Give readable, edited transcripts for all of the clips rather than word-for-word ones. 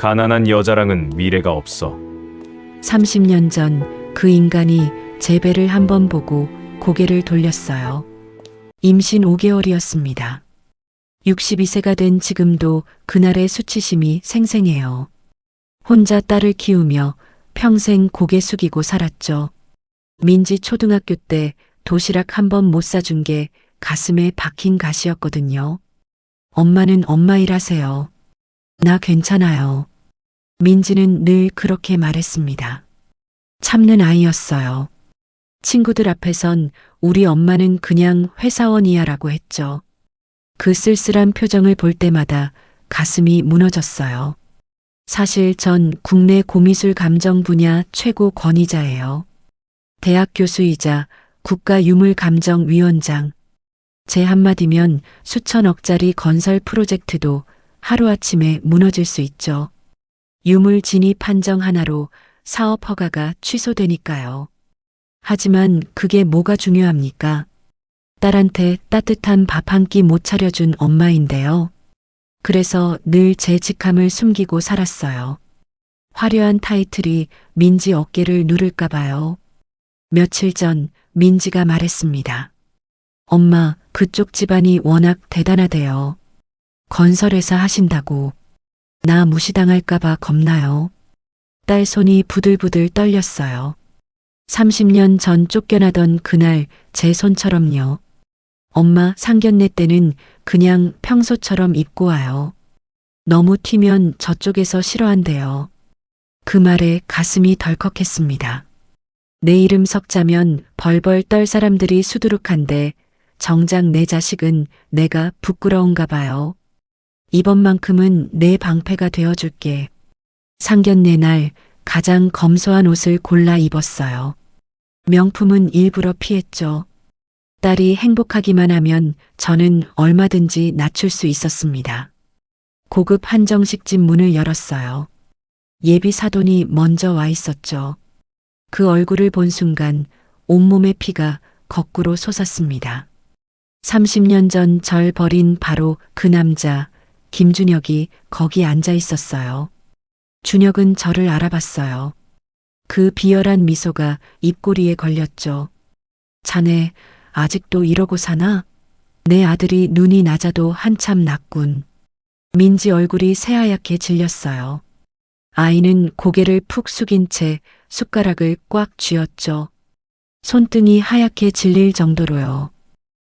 가난한 여자랑은 미래가 없어. 30년 전 그 인간이 제 배를 한번 보고 고개를 돌렸어요. 임신 5개월이었습니다. 62세가 된 지금도 그날의 수치심이 생생해요. 혼자 딸을 키우며 평생 고개 숙이고 살았죠. 민지 초등학교 때 도시락 한 번 못 사준 게 가슴에 박힌 가시였거든요. 엄마는 엄마 일 하세요. 나 괜찮아요. 민지는 늘 그렇게 말했습니다. 참는 아이였어요. 친구들 앞에선 우리 엄마는 그냥 회사원이야 라고 했죠. 그 쓸쓸한 표정을 볼 때마다 가슴이 무너졌어요. 사실 전 국내 고미술 감정 분야 최고 권위자예요. 대학 교수이자 국가유물감정위원장. 제 한마디면 수천억짜리 건설 프로젝트도 하루아침에 무너질 수 있죠. 유물 진입 판정 하나로 사업 허가가 취소되니까요. 하지만 그게 뭐가 중요합니까? 딸한테 따뜻한 밥 한 끼 못 차려준 엄마인데요. 그래서 늘 제 직함을 숨기고 살았어요. 화려한 타이틀이 민지 어깨를 누를까 봐요. 며칠 전 민지가 말했습니다. 엄마, 그쪽 집안이 워낙 대단하대요. 건설회사 하신다고. 나 무시당할까 봐 겁나요. 딸 손이 부들부들 떨렸어요. 30년 전 쫓겨나던 그날 제 손처럼요. 엄마 상견례 때는 그냥 평소처럼 입고 와요. 너무 튀면 저쪽에서 싫어한대요. 그 말에 가슴이 덜컥했습니다. 내 이름 석자면 벌벌 떨 사람들이 수두룩한데 정작 내 자식은 내가 부끄러운가 봐요. 이번만큼은 내 방패가 되어줄게. 상견례 날 가장 검소한 옷을 골라 입었어요. 명품은 일부러 피했죠. 딸이 행복하기만 하면 저는 얼마든지 낮출 수 있었습니다. 고급 한정식집 문을 열었어요. 예비 사돈이 먼저 와 있었죠. 그 얼굴을 본 순간 온몸의 피가 거꾸로 솟았습니다. 30년 전 절 버린 바로 그 남자, 김준혁이 거기 앉아 있었어요. 준혁은 저를 알아봤어요. 그 비열한 미소가 입꼬리에 걸렸죠. 자네 아직도 이러고 사나? 내 아들이 눈이 낮아도 한참 났군. 민지 얼굴이 새하얗게 질렸어요. 아이는 고개를 푹 숙인 채 숟가락을 꽉 쥐었죠. 손등이 하얗게 질릴 정도로요.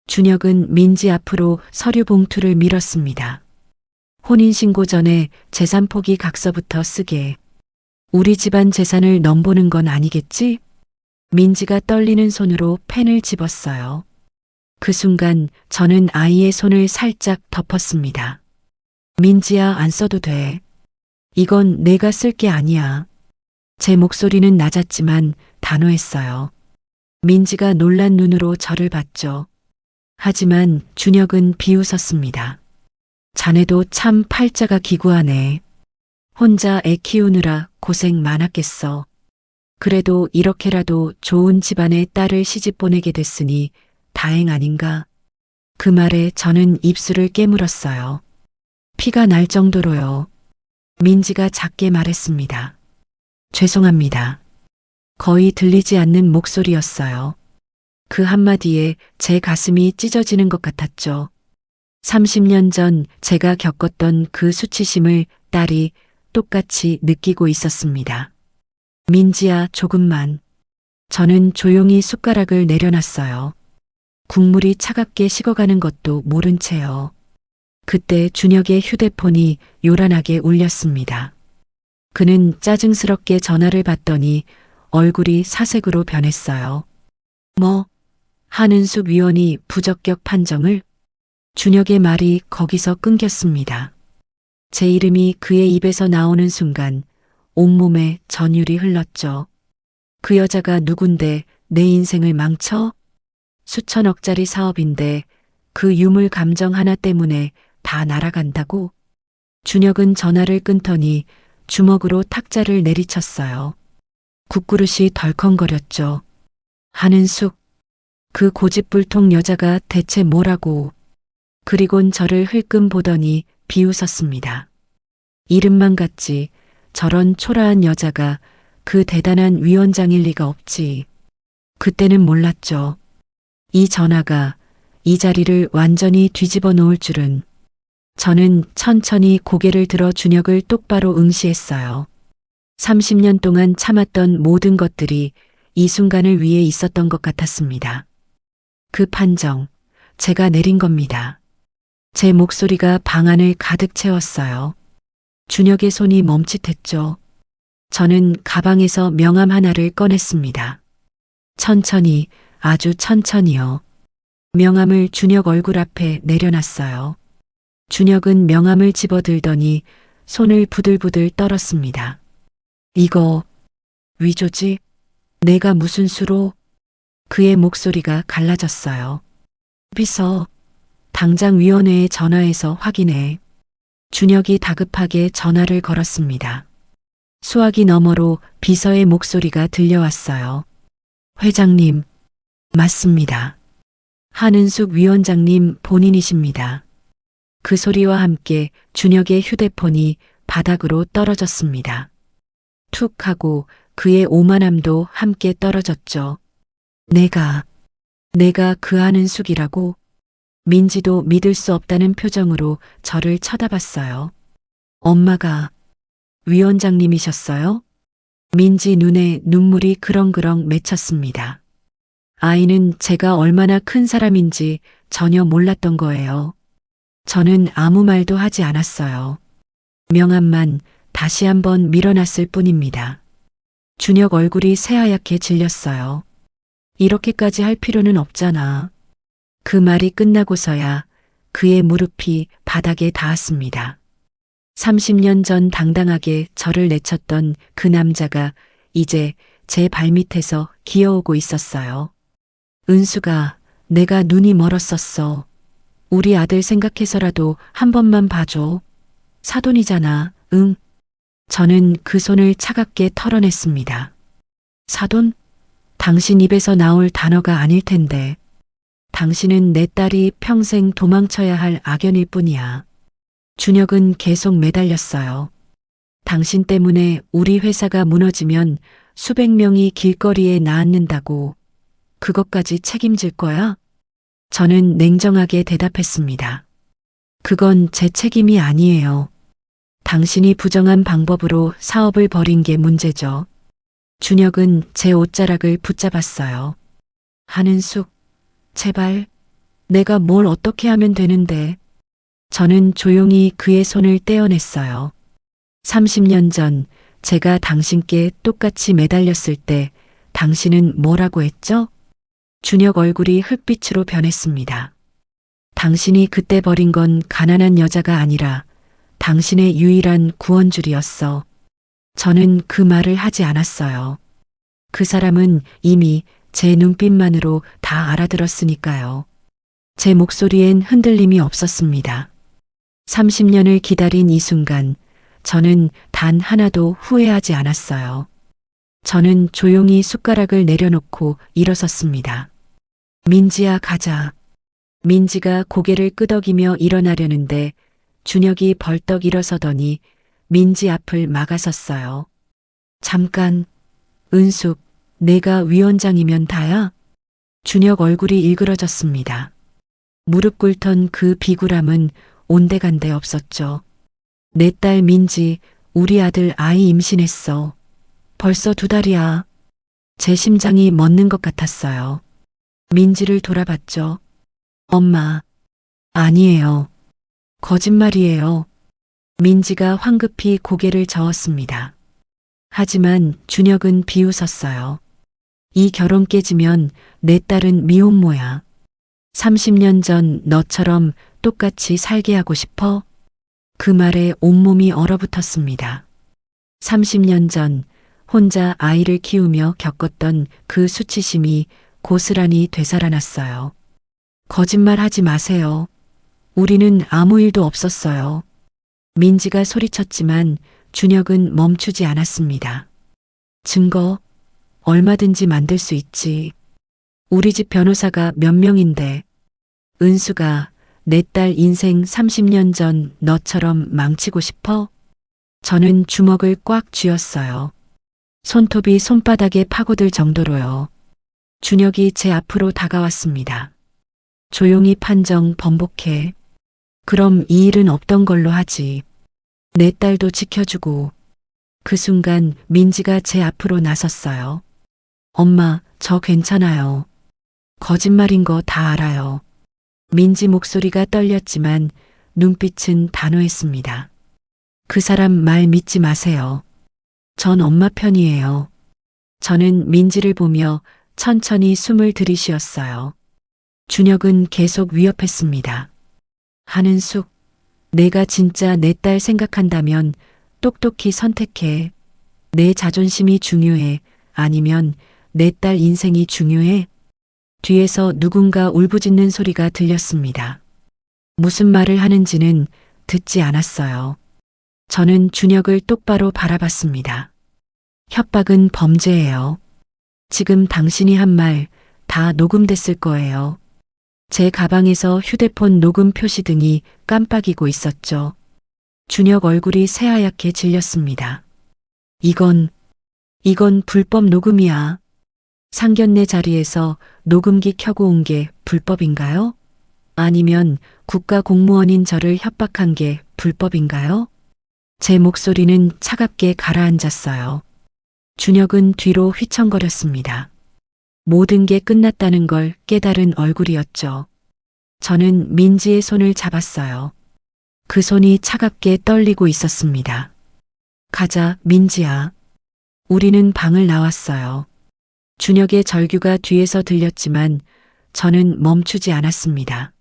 준혁은 민지 앞으로 서류 봉투를 밀었습니다. 혼인신고 전에 재산 포기 각서부터 쓰게. 우리 집안 재산을 넘보는 건 아니겠지? 민지가 떨리는 손으로 펜을 집었어요. 그 순간 저는 아이의 손을 살짝 덮었습니다. 민지야, 안 써도 돼. 이건 내가 쓸 게 아니야. 제 목소리는 낮았지만 단호했어요. 민지가 놀란 눈으로 저를 봤죠. 하지만 준혁은 비웃었습니다. 자네도 참 팔자가 기구하네. 혼자 애 키우느라 고생 많았겠어. 그래도 이렇게라도 좋은 집안의 딸을 시집 보내게 됐으니 다행 아닌가. 그 말에 저는 입술을 깨물었어요. 피가 날 정도로요. 민지가 작게 말했습니다. 죄송합니다. 거의 들리지 않는 목소리였어요. 그 한마디에 제 가슴이 찢어지는 것 같았죠. 30년 전 제가 겪었던 그 수치심을 딸이 똑같이 느끼고 있었습니다. 민지야, 조금만. 저는 조용히 숟가락을 내려놨어요. 국물이 차갑게 식어가는 것도 모른 채요. 그때 준혁의 휴대폰이 요란하게 울렸습니다. 그는 짜증스럽게 전화를 받더니 얼굴이 사색으로 변했어요. 뭐? 한은숙 위원이 부적격 판정을? 준혁의 말이 거기서 끊겼습니다. 제 이름이 그의 입에서 나오는 순간 온몸에 전율이 흘렀죠. 그 여자가 누군데 내 인생을 망쳐? 수천억짜리 사업인데 그 유물 감정 하나 때문에 다 날아간다고? 준혁은 전화를 끊더니 주먹으로 탁자를 내리쳤어요. 국그릇이 덜컹거렸죠. 한은숙, 그 고집불통 여자가 대체 뭐라고. 그리곤 저를 흘끔 보더니 비웃었습니다. 이름만 같지 저런 초라한 여자가 그 대단한 위원장일 리가 없지. 그때는 몰랐죠. 이 전화가 이 자리를 완전히 뒤집어 놓을 줄은. 저는 천천히 고개를 들어 준혁을 똑바로 응시했어요. 30년 동안 참았던 모든 것들이 이 순간을 위해 있었던 것 같았습니다. 그 판정, 제가 내린 겁니다. 제 목소리가 방 안을 가득 채웠어요. 준혁의 손이 멈칫했죠. 저는 가방에서 명함 하나를 꺼냈습니다. 천천히, 아주 천천히요. 명함을 준혁 얼굴 앞에 내려놨어요. 준혁은 명함을 집어들더니 손을 부들부들 떨었습니다. 이거 위조지? 내가 무슨 수로? 그의 목소리가 갈라졌어요. 비서, 당장 위원회에 전화해서 확인해. 준혁이 다급하게 전화를 걸었습니다. 수화기 너머로 비서의 목소리가 들려왔어요. 회장님, 맞습니다. 한은숙 위원장님 본인이십니다. 그 소리와 함께 준혁의 휴대폰이 바닥으로 떨어졌습니다. 툭 하고 그의 오만함도 함께 떨어졌죠. 내가 그 한은숙이라고? 민지도 믿을 수 없다는 표정으로 저를 쳐다봤어요. 엄마가 위원장님이셨어요? 민지 눈에 눈물이 그렁그렁 맺혔습니다. 아이는 제가 얼마나 큰 사람인지 전혀 몰랐던 거예요. 저는 아무 말도 하지 않았어요. 명함만 다시 한번 밀어놨을 뿐입니다. 준혁 얼굴이 새하얗게 질렸어요. 이렇게까지 할 필요는 없잖아. 그 말이 끝나고서야 그의 무릎이 바닥에 닿았습니다. 30년 전 당당하게 저를 내쳤던 그 남자가 이제 제 발밑에서 기어오고 있었어요. 은수가, 내가 눈이 멀었었어. 우리 아들 생각해서라도 한 번만 봐줘. 사돈이잖아, 응. 저는 그 손을 차갑게 털어냈습니다. 사돈? 당신 입에서 나올 단어가 아닐 텐데. 당신은 내 딸이 평생 도망쳐야 할 악연일 뿐이야. 준혁은 계속 매달렸어요. 당신 때문에 우리 회사가 무너지면 수백 명이 길거리에 나앉는다고. 그것까지 책임질 거야? 저는 냉정하게 대답했습니다. 그건 제 책임이 아니에요. 당신이 부정한 방법으로 사업을 벌인 게 문제죠. 준혁은 제 옷자락을 붙잡았어요. 한은숙, 제발, 내가 뭘 어떻게 하면 되는데. 저는 조용히 그의 손을 떼어냈어요. 30년 전 제가 당신께 똑같이 매달렸을 때 당신은 뭐라고 했죠? 준혁 얼굴이 흙빛으로 변했습니다. 당신이 그때 버린 건 가난한 여자가 아니라 당신의 유일한 구원줄이었어. 저는 그 말을 하지 않았어요. 그 사람은 이미 제 눈빛만으로 다 알아들었으니까요. 제 목소리엔 흔들림이 없었습니다. 30년을 기다린 이 순간 저는 단 하나도 후회하지 않았어요. 저는 조용히 숟가락을 내려놓고 일어섰습니다. 민지야, 가자. 민지가 고개를 끄덕이며 일어나려는데 준혁이 벌떡 일어서더니 민지 앞을 막아섰어요. 잠깐, 은숙, 내가 위원장이면 다야? 준혁 얼굴이 일그러졌습니다. 무릎 꿇던 그 비굴함은 온데간데 없었죠. 내 딸 민지, 우리 아들 아이 임신했어. 벌써 2달이야. 제 심장이 멎는 것 같았어요. 민지를 돌아봤죠. 엄마, 아니에요. 거짓말이에요. 민지가 황급히 고개를 저었습니다. 하지만 준혁은 비웃었어요. 이 결혼 깨지면 내 딸은 미혼모야. 30년 전 너처럼 똑같이 살게 하고 싶어? 그 말에 온몸이 얼어붙었습니다. 30년 전 혼자 아이를 키우며 겪었던 그 수치심이 고스란히 되살아났어요. 거짓말하지 마세요. 우리는 아무 일도 없었어요. 민지가 소리쳤지만 준혁은 멈추지 않았습니다. 증거 얼마든지 만들 수 있지. 우리 집 변호사가 몇 명인데. 은수가 내 딸 인생 30년 전 너처럼 망치고 싶어? 저는 주먹을 꽉 쥐었어요. 손톱이 손바닥에 파고들 정도로요. 준혁이 제 앞으로 다가왔습니다. 조용히 판정 번복해. 그럼 이 일은 없던 걸로 하지. 내 딸도 지켜주고. 그 순간 민지가 제 앞으로 나섰어요. 엄마, 저 괜찮아요. 거짓말인 거 다 알아요. 민지 목소리가 떨렸지만 눈빛은 단호했습니다. 그 사람 말 믿지 마세요. 전 엄마 편이에요. 저는 민지를 보며 천천히 숨을 들이쉬었어요. 준혁은 계속 위협했습니다. 한은숙, 내가 진짜 내 딸 생각한다면 똑똑히 선택해. 내 자존심이 중요해. 아니면 내 딸 인생이 중요해. 뒤에서 누군가 울부짖는 소리가 들렸습니다. 무슨 말을 하는지는 듣지 않았어요. 저는 준혁을 똑바로 바라봤습니다. 협박은 범죄예요. 지금 당신이 한 말 다 녹음됐을 거예요. 제 가방에서 휴대폰 녹음 표시등이 깜빡이고 있었죠. 준혁 얼굴이 새하얗게 질렸습니다. 이건 불법 녹음이야. 상견례 자리에서 녹음기 켜고 온 게 불법인가요? 아니면 국가 공무원인 저를 협박한 게 불법인가요? 제 목소리는 차갑게 가라앉았어요. 준혁은 뒤로 휘청거렸습니다. 모든 게 끝났다는 걸 깨달은 얼굴이었죠. 저는 민지의 손을 잡았어요. 그 손이 차갑게 떨리고 있었습니다. 가자, 민지야. 우리는 방을 나왔어요. 준혁의 절규가 뒤에서 들렸지만 저는 멈추지 않았습니다.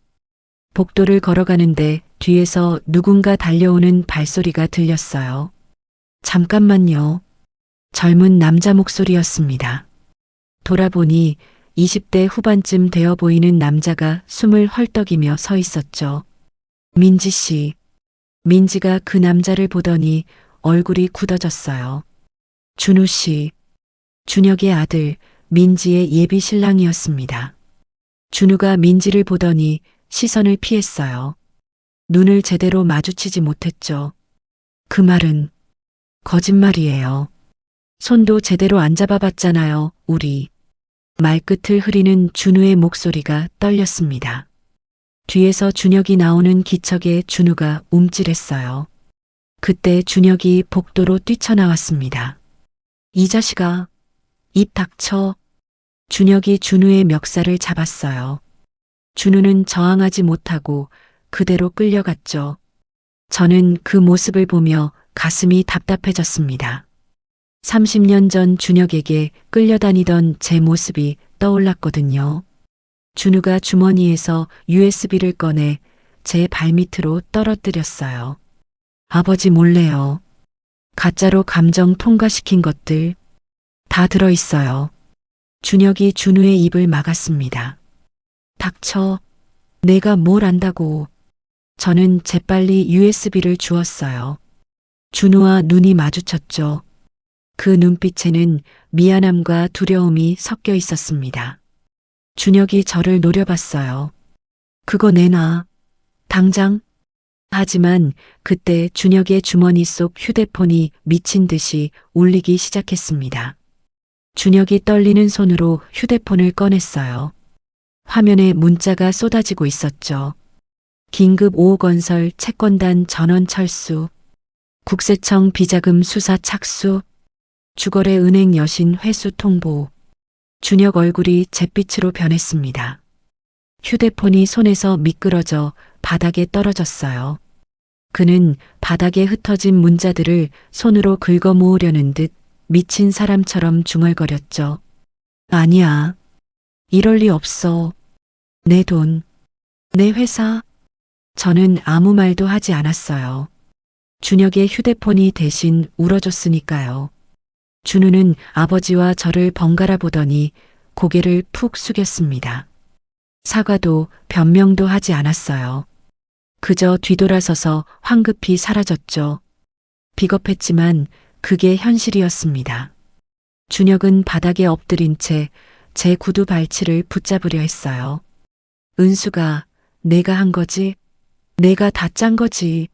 복도를 걸어가는데 뒤에서 누군가 달려오는 발소리가 들렸어요. 잠깐만요. 젊은 남자 목소리였습니다. 돌아보니 20대 후반쯤 되어 보이는 남자가 숨을 헐떡이며 서 있었죠. 민지 씨. 민지가 그 남자를 보더니 얼굴이 굳어졌어요. 준우 씨. 준혁의 아들 민지의 예비 신랑이었습니다. 준우가 민지를 보더니 시선을 피했어요. 눈을 제대로 마주치지 못했죠. 그 말은 거짓말이에요. 손도 제대로 안 잡아봤잖아요, 우리. 말끝을 흐리는 준우의 목소리가 떨렸습니다. 뒤에서 준혁이 나오는 기척에 준우가 움찔했어요. 그때 준혁이 복도로 뛰쳐나왔습니다. 이 자식아, 입 닥쳐. 준혁이 준우의 멱살을 잡았어요. 준우는 저항하지 못하고 그대로 끌려갔죠. 저는 그 모습을 보며 가슴이 답답해졌습니다. 30년 전 준혁에게 끌려다니던 제 모습이 떠올랐거든요. 준우가 주머니에서 USB를 꺼내 제 발밑으로 떨어뜨렸어요. 아버지 몰래요. 가짜로 감정 통과시킨 것들 다 들어있어요. 준혁이 준우의 입을 막았습니다. 닥쳐. 내가 뭘 안다고. 저는 재빨리 USB를 주었어요. 준우와 눈이 마주쳤죠. 그 눈빛에는 미안함과 두려움이 섞여 있었습니다. 준혁이 저를 노려봤어요. 그거 내놔. 당장. 하지만 그때 준혁의 주머니 속 휴대폰이 미친 듯이 울리기 시작했습니다. 준혁이 떨리는 손으로 휴대폰을 꺼냈어요. 화면에 문자가 쏟아지고 있었죠. 긴급 5호건설 채권단 전원 철수. 국세청 비자금 수사 착수. 주거래 은행 여신 회수 통보. 준혁 얼굴이 잿빛으로 변했습니다. 휴대폰이 손에서 미끄러져 바닥에 떨어졌어요. 그는 바닥에 흩어진 문자들을 손으로 긁어 모으려는 듯 미친 사람처럼 중얼거렸죠. 아니야. 이럴 리 없어. 내 돈, 내 회사. 저는 아무 말도 하지 않았어요. 준혁의 휴대폰이 대신 울어줬으니까요. 준우는 아버지와 저를 번갈아 보더니 고개를 푹 숙였습니다. 사과도 변명도 하지 않았어요. 그저 뒤돌아서서 황급히 사라졌죠. 비겁했지만 그게 현실이었습니다. 준혁은 바닥에 엎드린 채 제 구두 발치를 붙잡으려 했어요. 은수가 내가 한 거지? 내가 다 짠 거지.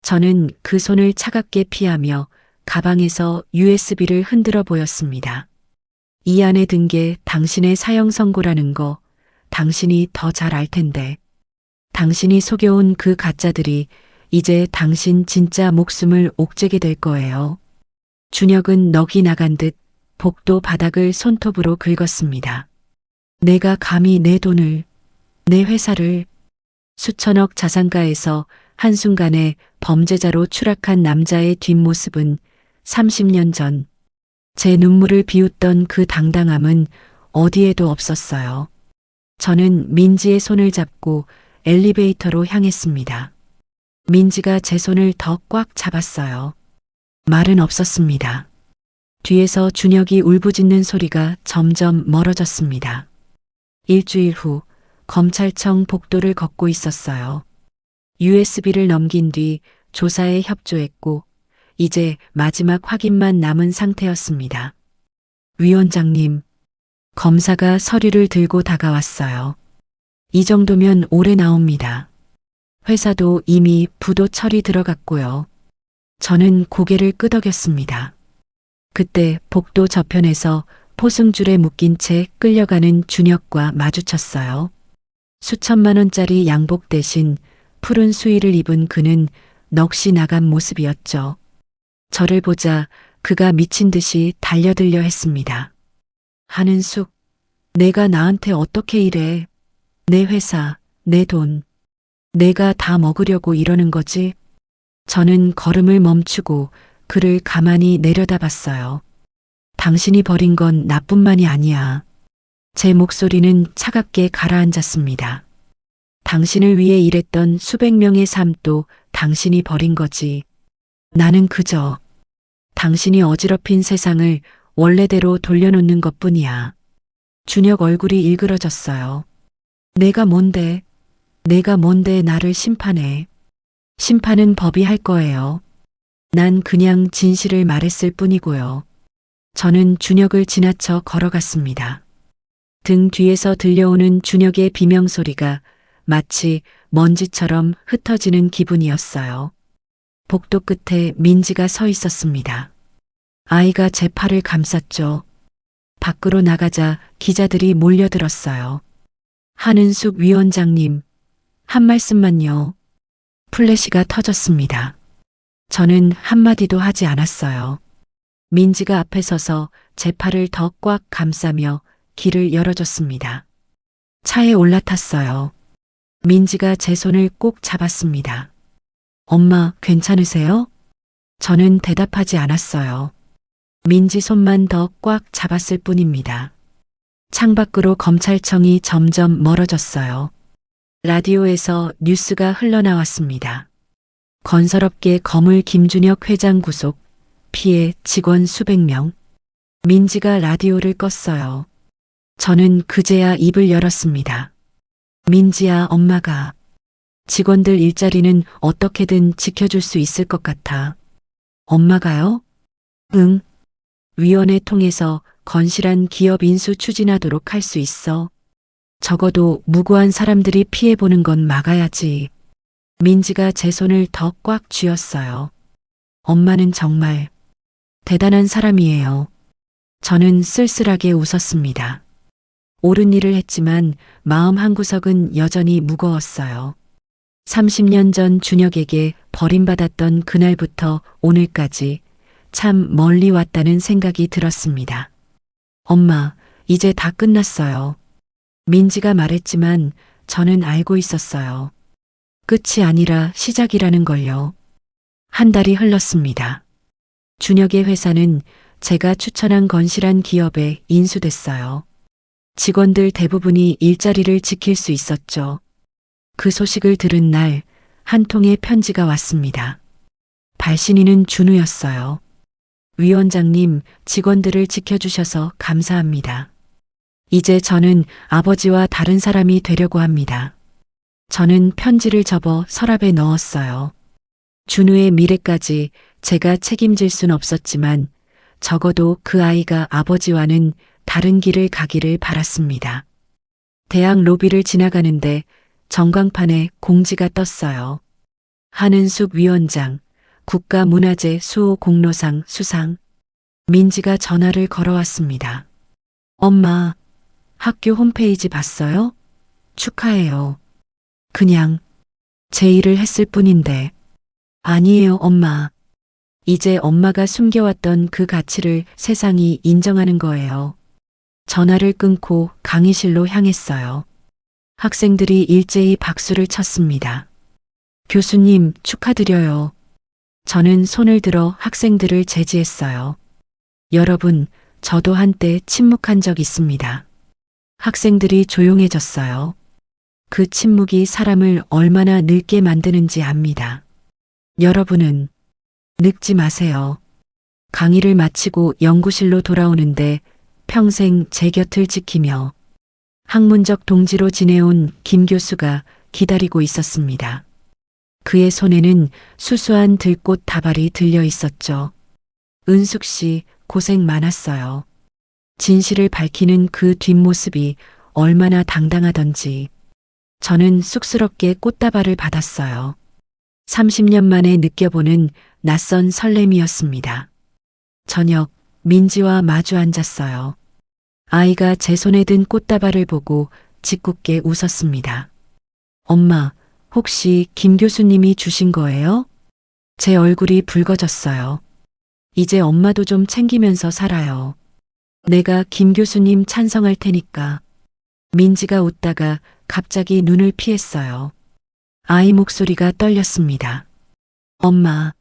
저는 그 손을 차갑게 피하며 가방에서 USB를 흔들어 보였습니다. 이 안에 든 게 당신의 사형 선고라는 거 당신이 더 잘 알 텐데. 당신이 속여온 그 가짜들이 이제 당신 진짜 목숨을 옥죄게 될 거예요. 준혁은 넋이 나간 듯 복도 바닥을 손톱으로 긁었습니다. 내가 감히 내 돈을, 내 회사를, 수천억 자산가에서 한순간에 범죄자로 추락한 남자의 뒷모습은 30년 전, 제 눈물을 비웃던 그 당당함은 어디에도 없었어요. 저는 민지의 손을 잡고 엘리베이터로 향했습니다. 민지가 제 손을 더 꽉 잡았어요. 말은 없었습니다. 뒤에서 준혁이 울부짖는 소리가 점점 멀어졌습니다. 일주일 후 검찰청 복도를 걷고 있었어요. USB를 넘긴 뒤 조사에 협조했고 이제 마지막 확인만 남은 상태였습니다. 위원장님, 검사가 서류를 들고 다가왔어요. 이 정도면 오래 나옵니다. 회사도 이미 부도 처리 들어갔고요. 저는 고개를 끄덕였습니다. 그때 복도 저편에서 포승줄에 묶인 채 끌려가는 준혁과 마주쳤어요. 수천만 원짜리 양복 대신 푸른 수의를 입은 그는 넋이 나간 모습이었죠. 저를 보자 그가 미친 듯이 달려들려 했습니다. 한은숙, 내가 나한테 어떻게 이래? 내 회사, 내 돈, 내가 다 먹으려고 이러는 거지? 저는 걸음을 멈추고 그를 가만히 내려다봤어요. 당신이 버린 건 나뿐만이 아니야. 제 목소리는 차갑게 가라앉았습니다. 당신을 위해 일했던 수백 명의 삶도 당신이 버린 거지. 나는 그저 당신이 어지럽힌 세상을 원래대로 돌려놓는 것뿐이야. 준혁 얼굴이 일그러졌어요. 내가 뭔데 나를 심판해. 심판은 법이 할 거예요. 난 그냥 진실을 말했을 뿐이고요. 저는 준혁을 지나쳐 걸어갔습니다. 등 뒤에서 들려오는 준혁의 비명소리가 마치 먼지처럼 흩어지는 기분이었어요. 복도 끝에 민지가 서 있었습니다. 아이가 제 팔을 감쌌죠. 밖으로 나가자 기자들이 몰려들었어요. 한은숙 위원장님, 한 말씀만요. 플래시가 터졌습니다. 저는 한마디도 하지 않았어요. 민지가 앞에 서서 제 팔을 더 꽉 감싸며 길을 열어줬습니다. 차에 올라탔어요. 민지가 제 손을 꼭 잡았습니다. 엄마, 괜찮으세요? 저는 대답하지 않았어요. 민지 손만 더 꽉 잡았을 뿐입니다. 창밖으로 검찰청이 점점 멀어졌어요. 라디오에서 뉴스가 흘러나왔습니다. 건설업계 거물 김준혁 회장 구속, 피해 직원 수백 명. 민지가 라디오를 껐어요. 저는 그제야 입을 열었습니다. 민지야, 엄마가 직원들 일자리는 어떻게든 지켜줄 수 있을 것 같아. 엄마가요? 응. 위원회 통해서 건실한 기업 인수 추진하도록 할 수 있어. 적어도 무고한 사람들이 피해보는 건 막아야지. 민지가 제 손을 더 꽉 쥐었어요. 엄마는 정말 대단한 사람이에요. 저는 쓸쓸하게 웃었습니다. 옳은 일을 했지만 마음 한구석은 여전히 무거웠어요. 30년 전 준혁에게 버림받았던 그날부터 오늘까지 참 멀리 왔다는 생각이 들었습니다. 엄마, 이제 다 끝났어요. 민지가 말했지만 저는 알고 있었어요. 끝이 아니라 시작이라는 걸요. 한 달이 흘렀습니다. 준혁의 회사는 제가 추천한 건실한 기업에 인수됐어요. 직원들 대부분이 일자리를 지킬 수 있었죠. 그 소식을 들은 날 한 통의 편지가 왔습니다. 발신인은 준우였어요. 위원장님, 직원들을 지켜주셔서 감사합니다. 이제 저는 아버지와 다른 사람이 되려고 합니다. 저는 편지를 접어 서랍에 넣었어요. 준우의 미래까지 제가 책임질 순 없었지만 적어도 그 아이가 아버지와는 다른 길을 가기를 바랐습니다. 대학 로비를 지나가는데 전광판에 공지가 떴어요. 한은숙 위원장, 국가문화재 수호 공로상 수상. 민지가 전화를 걸어왔습니다. 엄마, 학교 홈페이지 봤어요? 축하해요. 그냥 제 일을 했을 뿐인데. 아니에요, 엄마. 이제 엄마가 숨겨왔던 그 가치를 세상이 인정하는 거예요. 전화를 끊고 강의실로 향했어요. 학생들이 일제히 박수를 쳤습니다. 교수님, 축하드려요. 저는 손을 들어 학생들을 제지했어요. 여러분, 저도 한때 침묵한 적 있습니다. 학생들이 조용해졌어요. 그 침묵이 사람을 얼마나 늙게 만드는지 압니다. 여러분은 늙지 마세요. 강의를 마치고 연구실로 돌아오는데 평생 제 곁을 지키며 학문적 동지로 지내온 김 교수가 기다리고 있었습니다. 그의 손에는 수수한 들꽃 다발이 들려 있었죠. 은숙 씨, 고생 많았어요. 진실을 밝히는 그 뒷모습이 얼마나 당당하던지. 저는 쑥스럽게 꽃다발을 받았어요. 30년 만에 느껴보는 낯선 설렘이었습니다. 저녁, 민지와 마주 앉았어요. 아이가 제 손에 든 꽃다발을 보고 짓궂게 웃었습니다. 엄마, 혹시 김 교수님이 주신 거예요? 제 얼굴이 붉어졌어요. 이제 엄마도 좀 챙기면서 살아요. 내가 김 교수님 찬성할 테니까. 민지가 웃다가 갑자기 눈을 피했어요. 아이 목소리가 떨렸습니다. 엄마,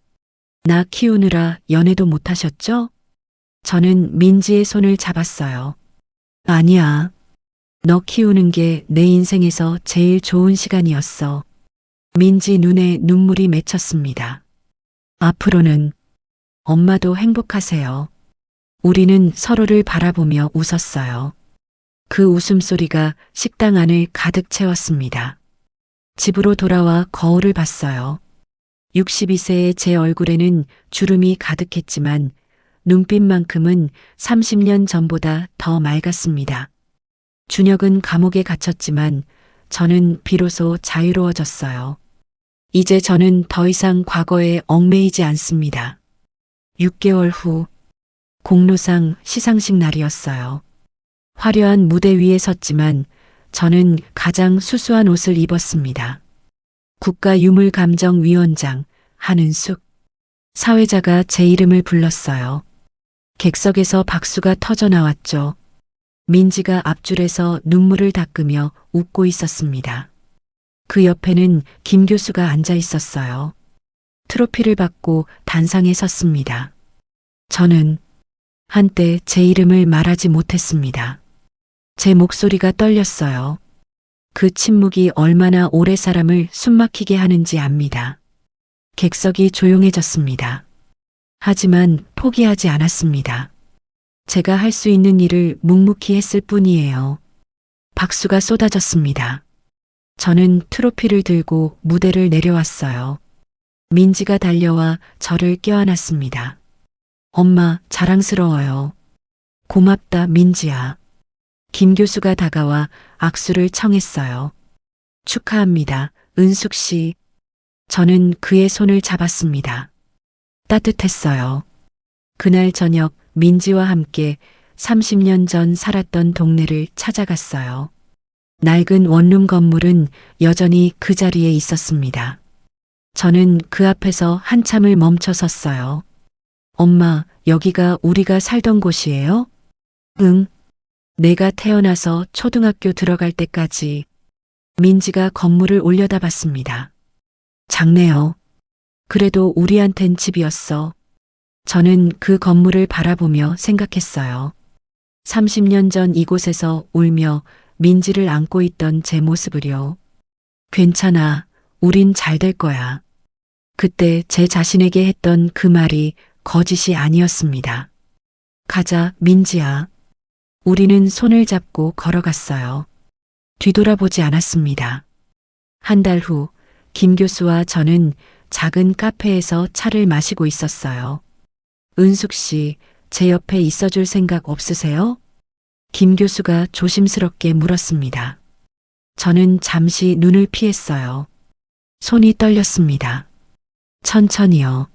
나 키우느라 연애도 못하셨죠? 저는 민지의 손을 잡았어요. 아니야. 너 키우는 게 내 인생에서 제일 좋은 시간이었어. 민지 눈에 눈물이 맺혔습니다. 앞으로는 엄마도 행복하세요. 우리는 서로를 바라보며 웃었어요. 그 웃음소리가 식당 안을 가득 채웠습니다. 집으로 돌아와 거울을 봤어요. 62세의 제 얼굴에는 주름이 가득했지만 눈빛만큼은 30년 전보다 더 맑았습니다. 준혁은 감옥에 갇혔지만 저는 비로소 자유로워졌어요. 이제 저는 더 이상 과거에 얽매이지 않습니다. 6개월 후 공로상 시상식 날이었어요. 화려한 무대 위에 섰지만 저는 가장 수수한 옷을 입었습니다. 국가유물감정위원장 한은숙 사회자가 제 이름을 불렀어요. 객석에서 박수가 터져 나왔죠. 민지가 앞줄에서 눈물을 닦으며 웃고 있었습니다. 그 옆에는 김 교수가 앉아 있었어요. 트로피를 받고 단상에 섰습니다. 저는 한때 제 이름을 말하지 못했습니다. 제 목소리가 떨렸어요. 그 침묵이 얼마나 오래 사람을 숨막히게 하는지 압니다. 객석이 조용해졌습니다. 하지만 포기하지 않았습니다. 제가 할 수 있는 일을 묵묵히 했을 뿐이에요. 박수가 쏟아졌습니다. 저는 트로피를 들고 무대를 내려왔어요. 민지가 달려와 저를 껴안았습니다. 엄마, 자랑스러워요. 고맙다, 민지야. 김 교수가 다가와 악수를 청했어요. 축하합니다, 은숙 씨. 저는 그의 손을 잡았습니다. 따뜻했어요. 그날 저녁 민지와 함께 30년 전 살았던 동네를 찾아갔어요. 낡은 원룸 건물은 여전히 그 자리에 있었습니다. 저는 그 앞에서 한참을 멈춰 섰어요. 엄마, 여기가 우리가 살던 곳이에요? 응. 내가 태어나서 초등학교 들어갈 때까지. 민지가 건물을 올려다봤습니다. 작네요. 그래도 우리한텐 집이었어. 저는 그 건물을 바라보며 생각했어요. 30년 전 이곳에서 울며 민지를 안고 있던 제 모습을요. 괜찮아. 우린 잘 될 거야. 그때 제 자신에게 했던 그 말이 거짓이 아니었습니다. 가자, 민지야. 우리는 손을 잡고 걸어갔어요. 뒤돌아보지 않았습니다. 한 달 후, 김 교수와 저는 작은 카페에서 차를 마시고 있었어요. 은숙 씨, 제 옆에 있어줄 생각 없으세요? 김 교수가 조심스럽게 물었습니다. 저는 잠시 눈을 피했어요. 손이 떨렸습니다. 천천히요.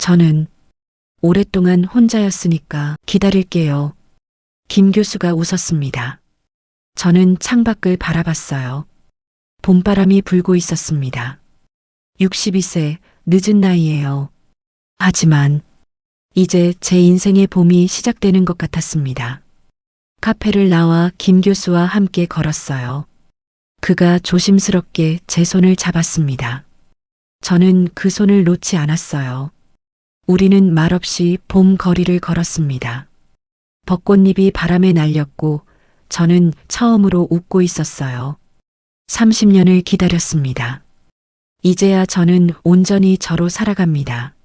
저는 오랫동안 혼자였으니까 기다릴게요. 김 교수가 웃었습니다. 저는 창밖을 바라봤어요. 봄바람이 불고 있었습니다. 62세, 늦은 나이에요. 하지만 이제 제 인생의 봄이 시작되는 것 같았습니다. 카페를 나와 김 교수와 함께 걸었어요. 그가 조심스럽게 제 손을 잡았습니다. 저는 그 손을 놓지 않았어요. 우리는 말없이 봄 거리를 걸었습니다. 벚꽃잎이 바람에 날렸고 저는 처음으로 웃고 있었어요. 30년을 기다렸습니다. 이제야 저는 온전히 저로 살아갑니다.